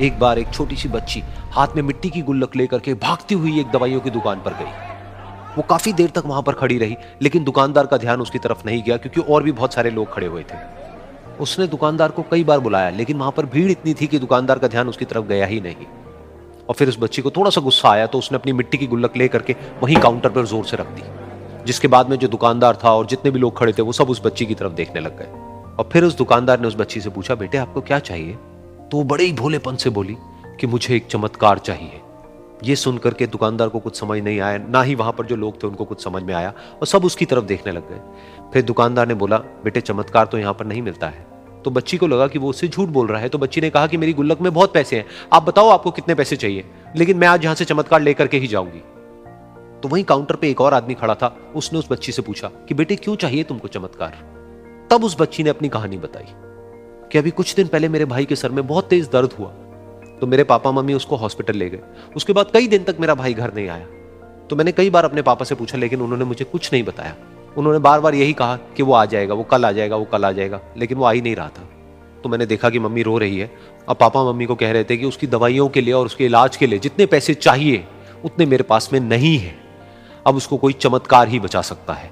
एक बार एक छोटी सी बच्ची हाथ में मिट्टी की गुल्लक लेकर के भागती हुई एक दवाइयों की दुकान पर गई। वो काफी देर तक वहां पर खड़ी रही, लेकिन दुकानदार का ध्यान उसकी तरफ नहीं गया क्योंकि और भी बहुत सारे लोग खड़े हुए थे। उसने दुकानदार को कई बार बुलाया, लेकिन वहां पर भीड़ इतनी थी कि दुकानदार का ध्यान उसकी तरफ गया ही नहीं। और फिर उस बच्ची को थोड़ा सा गुस्सा आया तो उसने अपनी मिट्टी की गुल्लक लेकर के वहीं काउंटर पर जोर से रख दी, जिसके बाद में जो दुकानदार था और जितने भी लोग खड़े थे वो सब उस बच्ची की तरफ देखने लग गए। और फिर उस दुकानदार ने उस बच्ची से पूछा, बेटे आपको क्या चाहिए? तो वो बड़े ही भोलेपन से बोली कि मुझे एक चमत्कार चाहिए। ये सुनकर के दुकानदार को कुछ समझ नहीं आया, ना ही वहां पर जो लोग थे उनको कुछ समझ में आया, और सब उसकी तरफ देखने लग गए। फिर दुकानदार ने बोला, बेटे चमत्कार तो यहां पर नहीं मिलता है। तो बच्ची को लगा कि वो उससे झूठ बोल रहा है, तो बच्ची ने कहा कि मेरी गुल्लक में बहुत पैसे हैं, आप बताओ आपको कितने पैसे चाहिए, लेकिन मैं आज यहां से चमत्कार लेकर के ही जाऊंगी। तो वहीं काउंटर पे एक और आदमी खड़ा था, उसने उस बच्ची से पूछा कि बेटे क्यों चाहिए तुमको चमत्कार? तब उस बच्ची ने अपनी कहानी बताई कि अभी कुछ दिन पहले मेरे भाई के सर में बहुत तेज दर्द हुआ, तो मेरे पापा मम्मी उसको हॉस्पिटल ले गए। उसके बाद कई दिन तक मेरा भाई घर नहीं आया। तो मैंने कई बार अपने पापा से पूछा, लेकिन उन्होंने मुझे कुछ नहीं बताया। उन्होंने बार बार यही कहा कि वो आ जाएगा, वो कल आ जाएगा, वो कल आ जाएगा, लेकिन वो आ ही नहीं रहा था। तो मैंने देखा कि मम्मी रो रही है। अब पापा मम्मी को कह रहे थे कि उसकी दवाइयों के लिए और उसके इलाज के लिए जितने पैसे चाहिए उतने मेरे पास में नहीं है, अब उसको कोई चमत्कार ही बचा सकता है।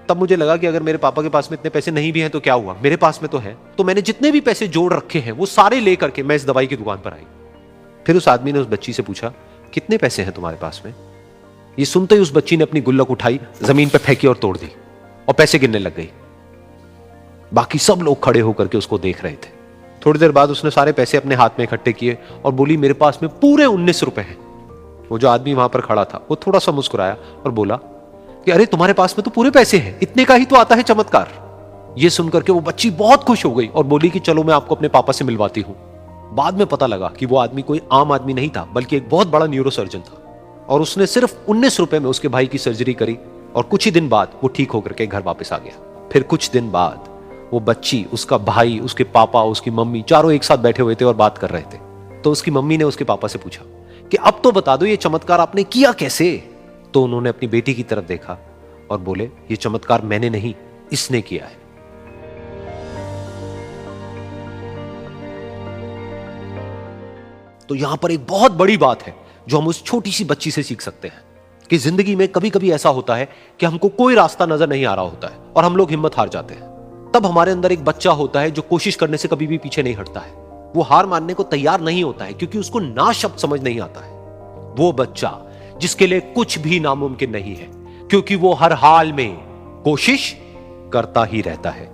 तब मुझे लगा कि अगर मेरे पापा के पास में इतने पैसे नहीं भी हैं तो क्या हुआ, मेरे पास में तो है। तो मैंने जितने भी पैसे जोड़ रखे हैं वो सारे लेकर के मैं इस दवाई की दुकान पर आई। फिर उस आदमी ने उस बच्ची से पूछा, कितने पैसे हैं तुम्हारे पास में? ये सुनते ही उस बच्ची ने अपनी गुल्लक उठाई, जमीन पर फेंकी और तोड़ दी और पैसे गिनने लग गई। बाकी सब लोग खड़े होकर के उसको देख रहे थे। थोड़ी देर बाद उसने सारे पैसे अपने हाथ में इकट्ठे किए और बोली, मेरे पास में पूरे 19 रुपए हैं। वो जो आदमी वहां पर खड़ा था वो थोड़ा सा मुस्कुराया और बोला कि अरे तुम्हारे पास में तो पूरे पैसे हैं, इतने का ही तो आता है चमत्कार। ये सुनकर के वो बच्ची बहुत खुश हो गई और बोली कि चलो मैं आपको अपने पापा से मिलवाती हूं। बाद में पता लगा कि वो आदमी कोई आम आदमी नहीं था, बल्कि एक बहुत बड़ा न्यूरोसर्जन था, और उसने सिर्फ 19 रुपए में उसके भाई की सर्जरी करी और कुछ ही दिन बाद वो ठीक होकर के घर वापस आ गया। फिर कुछ दिन बाद वो बच्ची, उसका भाई, उसके पापा, उसकी मम्मी चारों एक साथ बैठे हुए थे और बात कर रहे थे। तो उसकी मम्मी ने उसके पापा से पूछा कि अब तो बता दो ये चमत्कार आपने किया कैसे? तो उन्होंने अपनी बेटी की तरफ देखा और बोले, ये चमत्कार मैंने नहीं, इसने किया है। तो यहां पर एक बहुत बड़ी बात है जो हम उस छोटी सी बच्ची से सीख सकते हैं कि जिंदगी में कभी कभी ऐसा होता है कि हमको कोई रास्ता नजर नहीं आ रहा होता है और हम लोग हिम्मत हार जाते हैं। तब हमारे अंदर एक बच्चा होता है जो कोशिश करने से कभी भी पीछे नहीं हटता है। वो हार मानने को तैयार नहीं होता है क्योंकि उसको ना शब्द समझ नहीं आता है। वो बच्चा जिसके लिए कुछ भी नामुमकिन नहीं है, क्योंकि वो हर हाल में कोशिश करता ही रहता है।